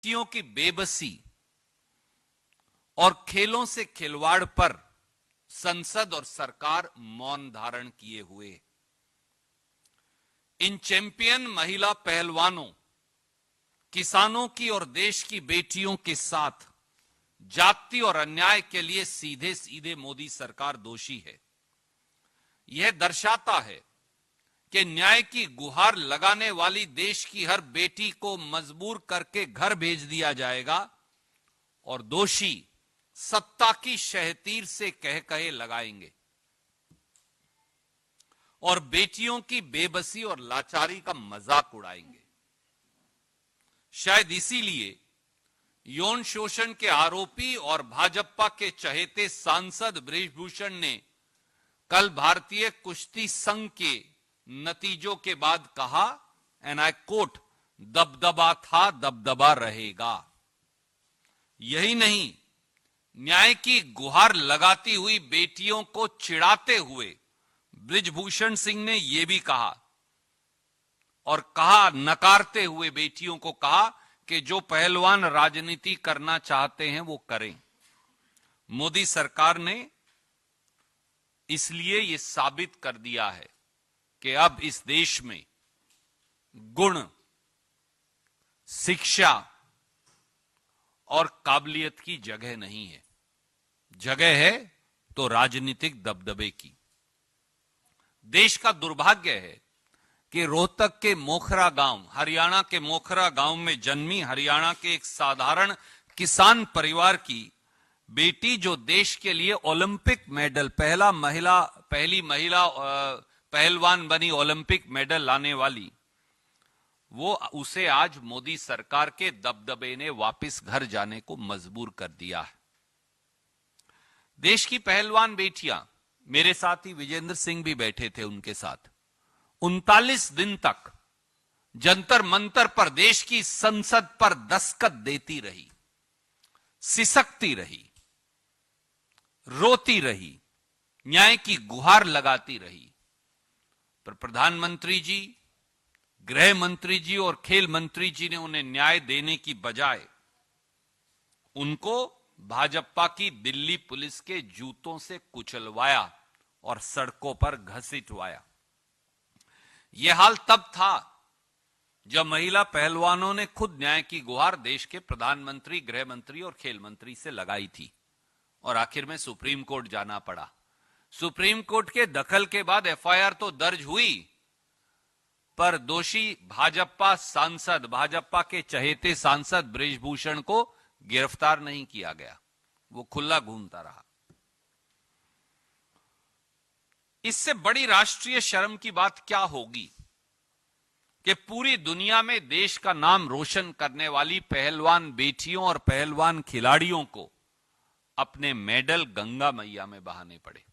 बेटियों की बेबसी और खेलों से खिलवाड़ पर संसद और सरकार मौन धारण किए हुए। इन चैंपियन महिला पहलवानों, किसानों की और देश की बेटियों के साथ जाति और अन्याय के लिए सीधे सीधे मोदी सरकार दोषी है। यह दर्शाता है कि न्याय की गुहार लगाने वाली देश की हर बेटी को मजबूर करके घर भेज दिया जाएगा और दोषी सत्ता की शहतीर से कह कहे लगाएंगे और बेटियों की बेबसी और लाचारी का मजाक उड़ाएंगे। शायद इसीलिए यौन शोषण के आरोपी और भाजपा के चहेते सांसद बृजभूषण ने कल भारतीय कुश्ती संघ के नतीजों के बाद कहा, एंड आई कोट, दबदबा था दबदबा रहेगा। यही नहीं, न्याय की गुहार लगाती हुई बेटियों को चिढ़ाते हुए बृजभूषण सिंह ने यह भी कहा और कहा, नकारते हुए बेटियों को कहा कि जो पहलवान राजनीति करना चाहते हैं वो करें। मोदी सरकार ने इसलिए यह साबित कर दिया है कि अब इस देश में गुण, शिक्षा और काबिलियत की जगह नहीं है। जगह है तो राजनीतिक दबदबे की। देश का दुर्भाग्य है कि रोहतक के मोखरा गांव, हरियाणा के मोखरा गांव में जन्मी हरियाणा के एक साधारण किसान परिवार की बेटी, जो देश के लिए ओलंपिक मेडल, पहली महिला पहलवान बनी ओलंपिक मेडल लाने वाली, वो उसे आज मोदी सरकार के दबदबे ने वापस घर जाने को मजबूर कर दिया है। देश की पहलवान बेटियां, मेरे साथ ही विजेंद्र सिंह भी बैठे थे उनके साथ, 39 दिन तक जंतर मंतर पर देश की संसद पर दस्तखत देती रही, सिसकती रही, रोती रही, न्याय की गुहार लगाती रही। पर प्रधानमंत्री जी, गृह मंत्री जी और खेल मंत्री जी ने उन्हें न्याय देने की बजाय उनको भाजपा की दिल्ली पुलिस के जूतों से कुचलवाया और सड़कों पर घसीटवाया। यह हाल तब था जब महिला पहलवानों ने खुद न्याय की गुहार देश के प्रधानमंत्री, गृह मंत्री और खेल मंत्री से लगाई थी और आखिर में सुप्रीम कोर्ट जाना पड़ा। सुप्रीम कोर्ट के दखल के बाद एफआईआर तो दर्ज हुई, पर दोषी भाजपा सांसद, भाजपा के चहेते सांसद बृजभूषण को गिरफ्तार नहीं किया गया। वो खुला घूमता रहा। इससे बड़ी राष्ट्रीय शर्म की बात क्या होगी कि पूरी दुनिया में देश का नाम रोशन करने वाली पहलवान बेटियों और पहलवान खिलाड़ियों को अपने मेडल गंगा मैया में बहाने पड़े।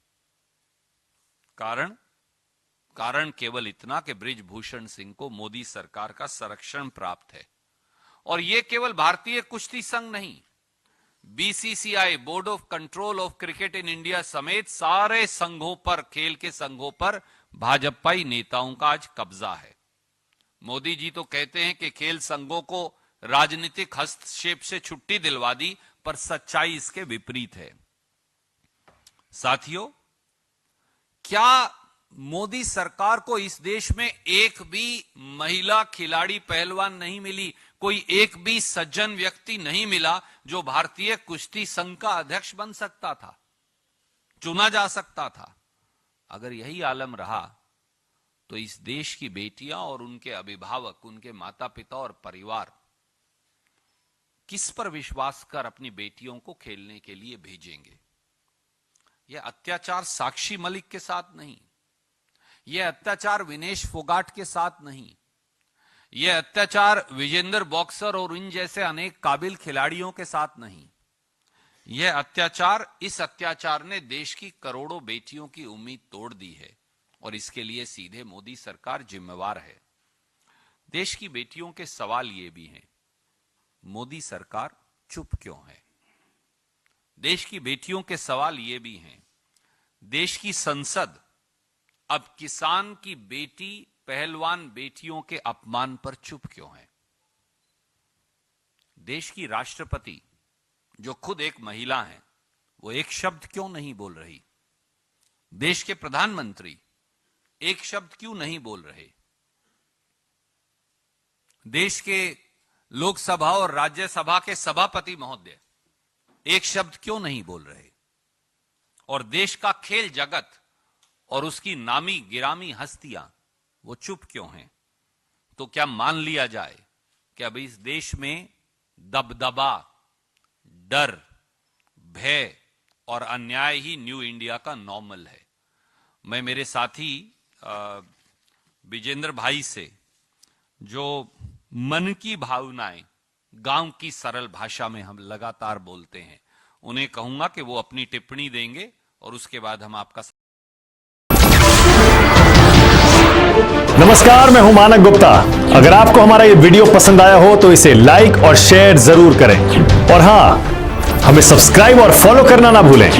कारण केवल इतना कि बृजभूषण सिंह को मोदी सरकार का संरक्षण प्राप्त है। और यह केवल भारतीय कुश्ती संघ नहीं, BCCI, board of control of cricket in India समेत सारे संघों पर, खेल के संघों पर भाजपाई नेताओं का आज कब्जा है। मोदी जी तो कहते हैं कि खेल संघों को राजनीतिक हस्तक्षेप से छुट्टी दिलवा दी, पर सच्चाई इसके विपरीत है। साथियों, क्या मोदी सरकार को इस देश में एक भी महिला खिलाड़ी पहलवान नहीं मिली? कोई एक भी सज्जन व्यक्ति नहीं मिला जो भारतीय कुश्ती संघ का अध्यक्ष बन सकता था, चुना जा सकता था? अगर यही आलम रहा तो इस देश की बेटियां और उनके अभिभावक, उनके माता पिता और परिवार किस पर विश्वास कर अपनी बेटियों को खेलने के लिए भेजेंगे? यह अत्याचार साक्षी मलिक के साथ नहीं, यह अत्याचार विनेश फोगाट के साथ नहीं, यह अत्याचार विजेंद्र बॉक्सर और इन जैसे अनेक काबिल खिलाड़ियों के साथ नहीं। यह अत्याचार, इस अत्याचार ने देश की करोड़ों बेटियों की उम्मीद तोड़ दी है और इसके लिए सीधे मोदी सरकार जिम्मेवार है। देश की बेटियों के सवाल ये भी हैं, मोदी सरकार चुप क्यों है? देश की बेटियों के सवाल ये भी हैं, देश की संसद अब किसान की बेटी, पहलवान बेटियों के अपमान पर चुप क्यों है? देश की राष्ट्रपति जो खुद एक महिला हैं, वो एक शब्द क्यों नहीं बोल रही? देश के प्रधानमंत्री एक शब्द क्यों नहीं बोल रहे? देश के लोकसभा और राज्यसभा के सभापति महोदय एक शब्द क्यों नहीं बोल रहे? और देश का खेल जगत और उसकी नामी गिरामी हस्तियां वो चुप क्यों हैं? तो क्या मान लिया जाए कि अब इस देश में दबदबा, डर, भय और अन्याय ही न्यू इंडिया का नॉर्मल है? मैं मेरे साथी विजेंद्र भाई से, जो मन की भावनाएं गांव की सरल भाषा में हम लगातार बोलते हैं, उन्हें कहूंगा कि वो अपनी टिप्पणी देंगे और उसके बाद हम आपका। नमस्कार, मैं हूं मानक गुप्ता। अगर आपको हमारा ये वीडियो पसंद आया हो तो इसे लाइक और शेयर जरूर करें, और हां, हमें सब्सक्राइब और फॉलो करना ना भूलें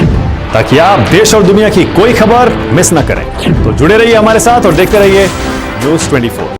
ताकि आप देश और दुनिया की कोई खबर मिस ना करें। तो जुड़े रहिए हमारे साथ और देखते रहिए न्यूज़ 24।